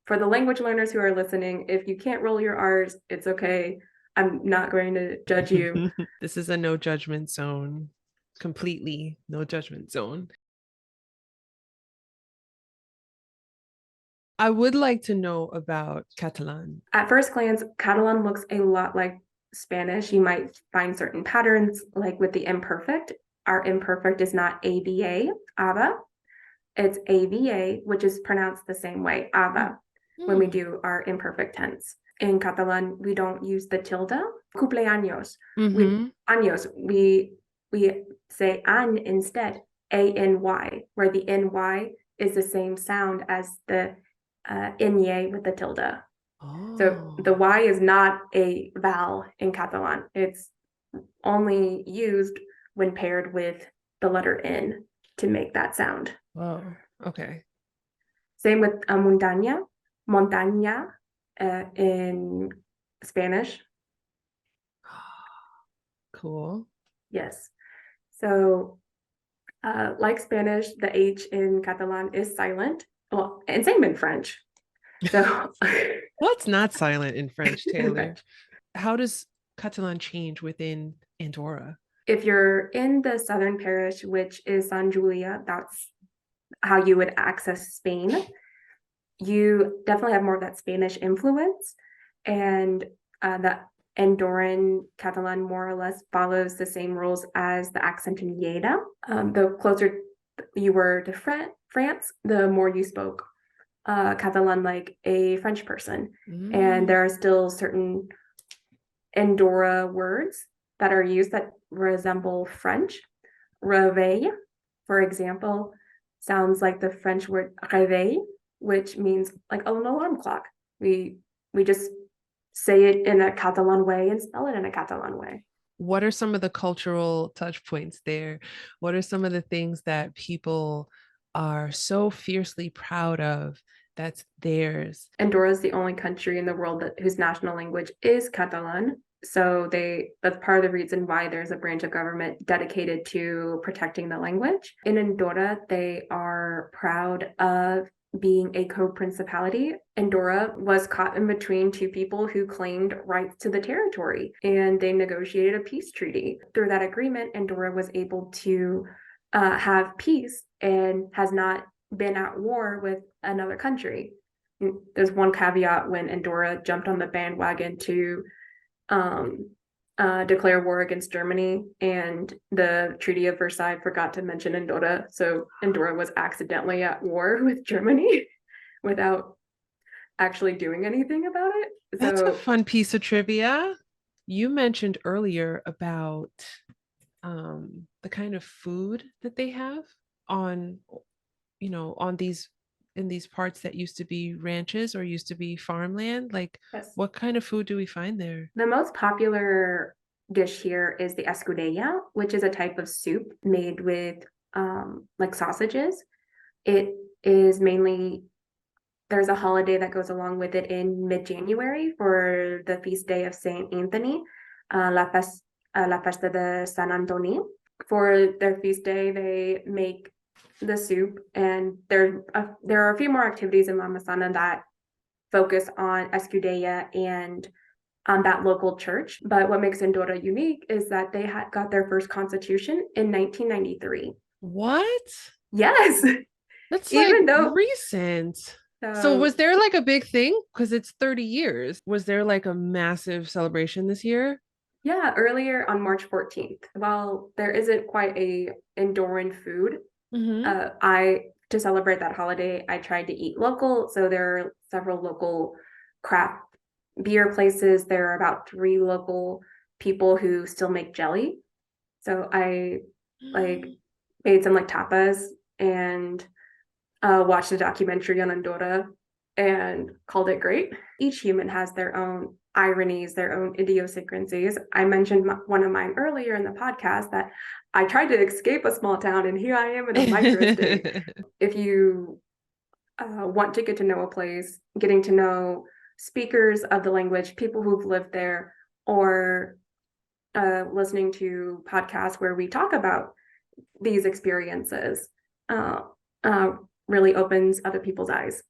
for the language learners who are listening, if you can't roll your R's, it's okay. I'm not going to judge you. This is a no judgment zone. Completely no judgment zone. I would like to know about Catalan. At first glance, Catalan looks a lot like Spanish. You might find certain patterns, like with the imperfect. Our imperfect is not aba. It's ava, which is pronounced the same way, ava, when we do our imperfect tense. In Catalan, we don't use the tilde. Cumpleaños. Años, we say an instead, any, where the ny is the same sound as the inye with the tilde. So the y is not a vowel in Catalan. It's only used when paired with the letter n to make that sound. Oh, okay. Same with montaña in Spanish. Cool. Yes. So like Spanish, the H in Catalan is silent. Well, and same in French. So what's not silent in French, Taylor? How does Catalan change within Andorra? If you're in the southern parish, which is San Julia, that's how you would access Spain. You definitely have more of that Spanish influence, and the Andorran Catalan more or less follows the same rules as the accent in Lleida. The closer you were to France, the more you spoke Catalan like a French person. And there are still certain Andorra words that are used that resemble French. Réveil, for example, sounds like the French word réveil, which means like an alarm clock. We just say it in a Catalan way and spell it in a Catalan way. What are some of the cultural touch points there? What are some of the things that people are so fiercely proud of that's theirs? Andorra is the only country in the world whose national language is Catalan. So that's part of the reason why there's a branch of government dedicated to protecting the language. In Andorra, they are proud of being a co-principality. Andorra was caught in between two people who claimed rights to the territory, and they negotiated a peace treaty. Through that agreement, Andorra was able to have peace and has not been at war with another country. There's one caveat when Andorra jumped on the bandwagon to declare war against Germany, and the Treaty of Versailles forgot to mention Andorra, so Andorra was accidentally at war with Germany without actually doing anything about it. That's a fun piece of trivia. You mentioned earlier about the kind of food that they have on, on these in these parts that used to be ranches or used to be farmland. Like, yes. What kind of food do we find there? The most popular dish here is the escudella, which is a type of soup made with like sausages. It is mainly, there's a holiday that goes along with it in mid-January for the feast day of Saint Anthony, La Festa de San Antoni. For their feast day, they make the soup, and there are a few more activities in La Massana that focus on escudella and on that local church. But what makes Andorra unique is that they got their first constitution in 1993. What? Yes. That's even like recent. So was there like a big thing? Because it's 30 years. Was there like a massive celebration this year? Yeah, earlier on March 14th. While there isn't quite a Andorran food, to celebrate that holiday, I tried to eat local. So there are several local craft beer places. There are about 3 local people who still make jelly. So I like made some like tapas and watched a documentary on Andorra and called it great. Each human has their own ironies, their own idiosyncrasies. I mentioned one of mine earlier in the podcast that I tried to escape a small town, and here I am in a microstate. If you want to get to know a place, getting to know speakers of the language, people who've lived there, or listening to podcasts where we talk about these experiences, really opens other people's eyes.